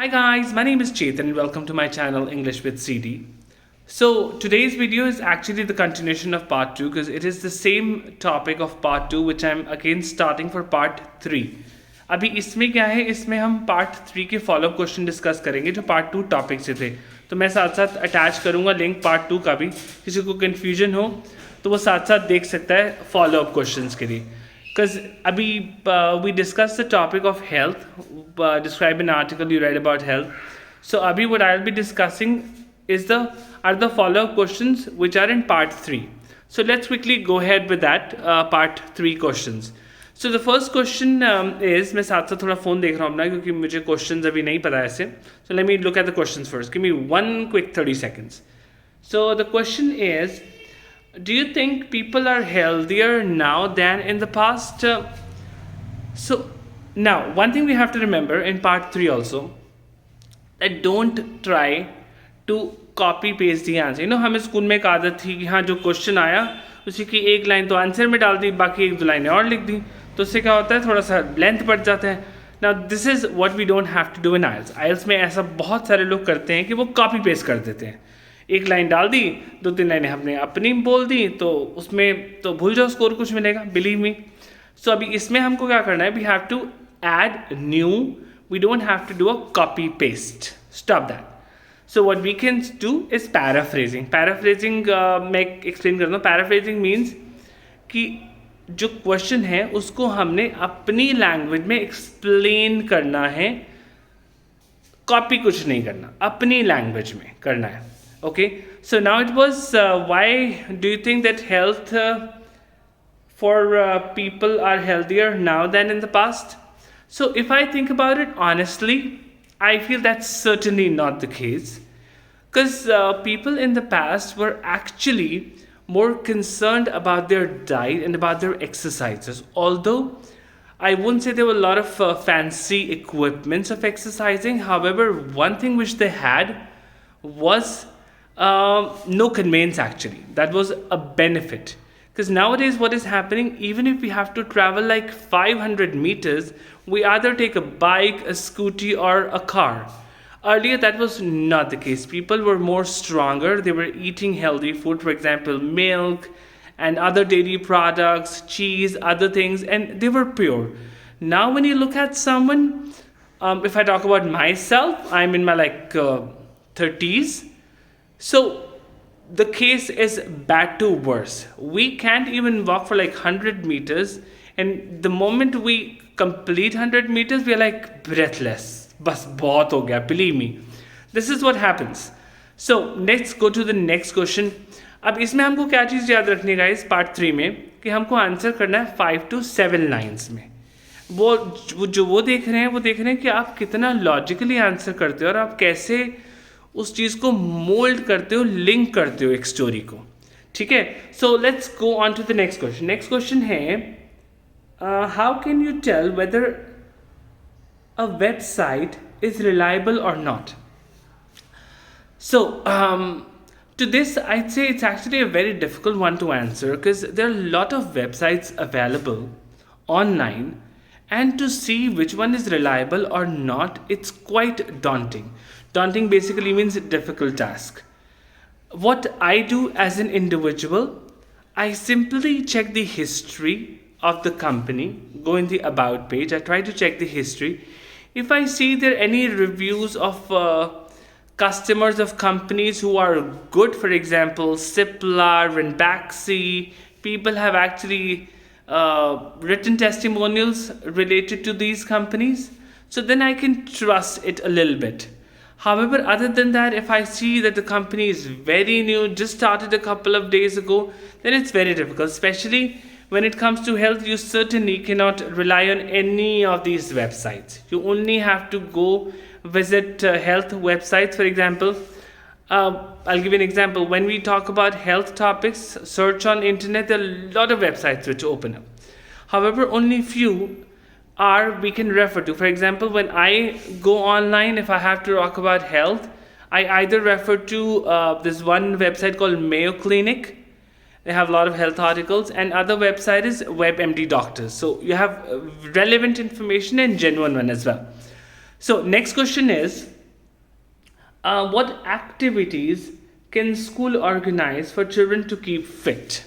Hi guys, my name is Chetan and welcome to my channel English with CD. So today's video is actually the continuation of part 2 because it is the same topic of part 2 which I'm again starting for part 3. अभी इसमें क्या है, इसमें हम part 3 के follow up question discuss करेंगे जो part 2 topic से थे. तो मैं साथ साथ अटैच करूँगा लिंक पार्ट 2 का भी, किसी को कन्फ्यूजन हो तो वो साथ साथ देख सकता है फॉलोअप क्वेश्चंस के लिए. Because abhi we discussed the topic of health, describe an article you read about health. So abhi what I'll be discussing is the follow-up questions which are in part 3. So let's quickly go ahead with that part 3 questions. So the first question is, मैं साथ साथ थोड़ा phone देख रहा हूँ अपना क्योंकि मुझे questions अभी नहीं पता ऐसे. So let me look at the questions first. Give me one quick 30 seconds. So the question is, do you think people are healthier now than in the past? So now one thing we have to remember in part 3 also, that don't try to copy paste the answer. हमें school में एक आदत थी कि हाँ जो question आया उसी की एक लाइन तो आंसर में डाल दी, बाकी एक दो लाइनें और लिख दी, तो उससे क्या होता है थोड़ा सा लेंथ बढ़ जाता है. Now this is what we don't have to do in IELTS. IELTS में ऐसा बहुत सारे लोग करते हैं कि वो कॉपी पेस्ट कर देते हैं. एक लाइन डाल दी, दो तीन लाइनें हमने अपनी बोल दी, तो उसमें तो भूल जाओ स्कोर कुछ मिलेगा, बिलीव मी. सो अभी इसमें हमको क्या करना है, we have to add new, we don't have to do a copy paste. Stop that. So what we can do is paraphrasing. Paraphrasing मैं एक्सप्लेन करता हूँ. पैराफ्रेजिंग मीन्स कि जो क्वेश्चन है उसको हमने अपनी लैंग्वेज में एक्सप्लेन करना है, कॉपी कुछ नहीं करना, अपनी लैंग्वेज में करना है. Okay, so now it was why do you think that health for people are healthier now than in the past? So if I think about it honestly, I feel that's certainly not the case, because people in the past were actually more concerned about their diet and about their exercises. Although I wouldn't say there were a lot of fancy equipments of exercising. However, one thing which they had was no conveyance. Actually, that was a benefit, because nowadays what is happening, even if we have to travel like 500 meters, we either take a bike, a scooty or a car. Earlier that was not the case. People were more stronger, they were eating healthy food, for example milk and other dairy products, cheese, other things, and they were pure. Now when you look at someone, if I talk about myself, I'm in my 30s. So the case is bad to worse. We can't even walk for like 100 meters, and the moment we complete 100 meters we are like breathless. Bas bahut ho gaya, believe me. This is what happens. So let's go to the next question. अब इसमें हमको क्या चीज़ याद रखनी है guys part 3 में, कि हमको आंसर करना है 5 to 7 लाइन्स में. वो देख रहे हैं, वो देख रहे हैं कि आप कितना लॉजिकली आंसर करते हो और आप कैसे उस चीज़ को मोल्ड करते हो, लिंक करते हो एक स्टोरी को. ठीक है. So let's go on to the next question. Next question है, how can you tell whether a website is reliable और not? So to this I'd say it's actually a very difficult one to answer, because there are a lot of websites available online, and to see which one is reliable or not, it's quite daunting. Daunting basically means difficult task. What I do as an individual, I simply check the history of the company, go in the about page, I try to check the history. If I see there are any reviews of customers of companies who are good, for example Cipla, Ranbaxy, people have actually written testimonials related to these companies, so then I can trust it a little bit. However, other than that, if I see that the company is very new, just started a couple of days ago, then it's very difficult. Especially when it comes to health, you certainly cannot rely on any of these websites. You only have to go visit health websites. For example, I'll give you an example. When we talk about health topics, search on internet, there are a lot of websites which open up. However, only few we can refer to. For example, when I go online, if I have to talk about health, I either refer to this one website called Mayo Clinic. They have a lot of health articles, and other website is WebMD Doctors. So you have relevant information and genuine one as well. So next question is, What activities can school organize for children to keep fit?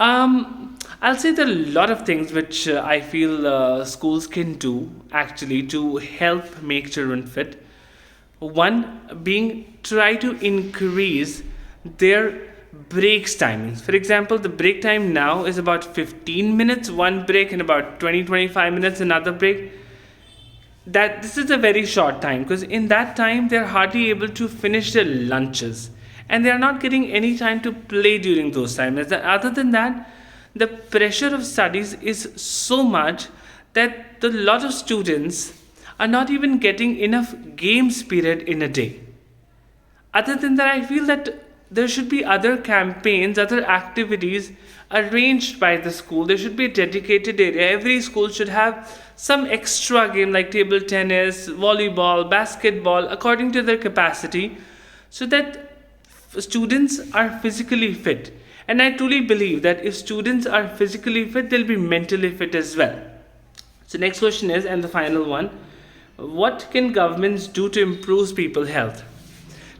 I'll say there are a lot of things which I feel schools can do actually to help make children fit. One being try to increase their breaks timings. For example, the break time now is about 15 minutes, one break, and about 20-25 minutes, another break. That this is a very short time because in that time they're hardly able to finish their lunches and they're not getting any time to play during those times. Other than that, the pressure of studies is so much that a lot of students are not even getting enough games period in a day. Other than that, I feel that there should be other campaigns, other activities arranged by the school. There should be a dedicated area. Every school should have some extra game like table tennis, volleyball, basketball, according to their capacity, so that students are physically fit. And I truly believe that if students are physically fit, they'll be mentally fit as well. So next question is, and the final one, what can governments do to improve people's health?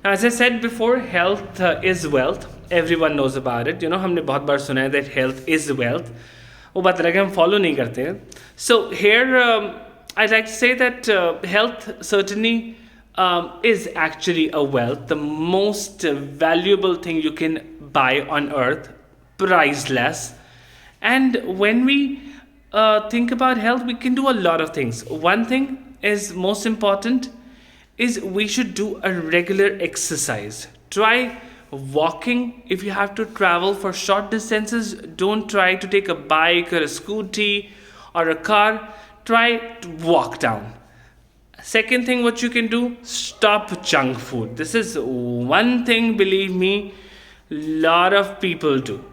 Now, as I said before, health is wealth. Everyone knows about it. हमने बहुत बार सुना है that health is wealth. वो बात अलग है, हम follow नहीं करते हैं. So here, I'd like to say that health certainly is actually a wealth, the most valuable thing you can buy on earth, priceless. And when we think about health, we can do a lot of things. One thing is most important is we should do a regular exercise. Try walking. If you have to travel for short distances, don't try to take a bike or a scooty or a car. Try to walk down. Second thing what you can do, stop junk food. This is one thing, believe me, lot of people do.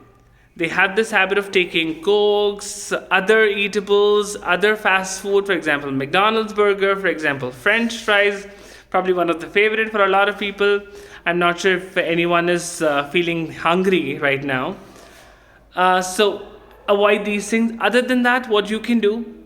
They have this habit of taking cokes, other eatables, other fast food, for example McDonald's burger, for example French fries, probably one of the favorite for a lot of people. I'm not sure if anyone is feeling hungry right now. So avoid these things. Other than that, what you can do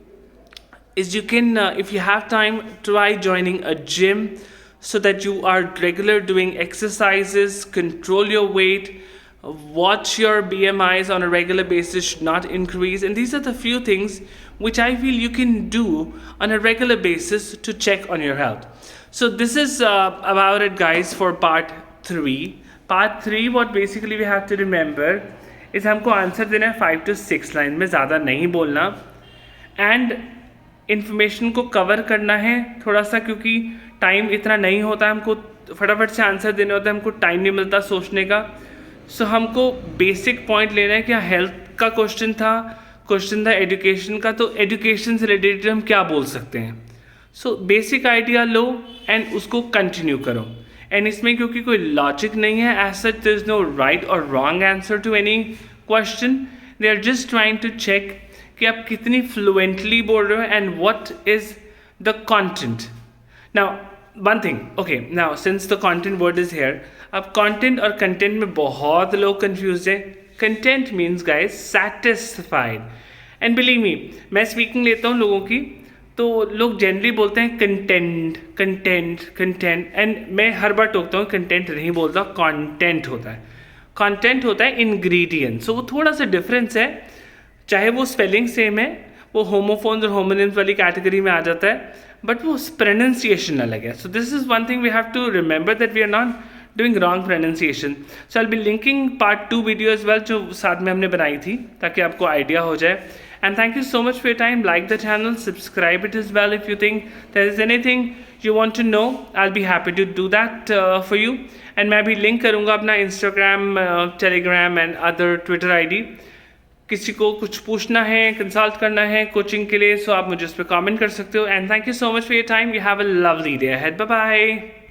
is you can, if you have time, try joining a gym so that you are regular doing exercises, control your weight, watch your BMIs on a regular basis should not increase. And these are the few things which I feel you can do on a regular basis to check on your health. So this is about it, guys, for part 3. Part 3, what basically we have to remember is हमको answer देना है 5 to 6 line में, ज़्यादा नहीं बोलना, and information को cover करना है थोड़ा सा, क्योंकि टाइम इतना नहीं होता है, हमको फटाफट से आंसर देने होता है, हमको टाइम नहीं मिलता सोचने का. सो हमको बेसिक पॉइंट लेना है कि हेल्थ का क्वेश्चन था एजुकेशन का, तो एजुकेशन से रिलेटेड हम क्या बोल सकते हैं. सो बेसिक आइडिया लो एंड उसको कंटिन्यू करो. एंड इसमें क्योंकि कोई लॉजिक नहीं है, as such there is no right और wrong answer to any question. They are just trying to check कि आप कितनी फ्लुएंटली बोल रहे हो and what is the content. Now one thing, okay, now since the content word is here, अब content और content में बहुत लोग कंफ्यूज हैं. Content means guys satisfied, and believe me, मैं स्पीकिंग लेता हूँ लोगों की, तो लोग जनरली बोलते हैं कंटेंट कंटेंट कंटेंट, एंड मैं हर बार टोकता हूँ कंटेंट नहीं बोलता, कंटेंट होता है. कंटेंट होता है इंग्रेडिएंट. सो वो थोड़ा सा डिफरेंस है, चाहे वो स्पेलिंग सेम है, वो होमोफोन्स और होमोनिम्स वाली कैटेगरी में आ जाता है, बट वो प्रोनाउंसिएशन अलग है. So this is one thing we have to remember, that we are not doing wrong pronunciation. So I'll be linking part 2 video as well, जो साथ में हमने बनाई थी, ताकि आपको आइडिया हो जाए. And thank you so much for your time. Like the channel, subscribe it as well if you think there is anything you want to know. I'll be happy to do that for you. And मैं भी link करूँगा अपना Instagram, Telegram and other Twitter ID. किसी को कुछ पूछना है, consult करना है कोचिंग के लिए, so आप मुझे उस पर कमेंट कर सकते हो. And thank you so much for your time. You have a lovely day ahead. Bye bye.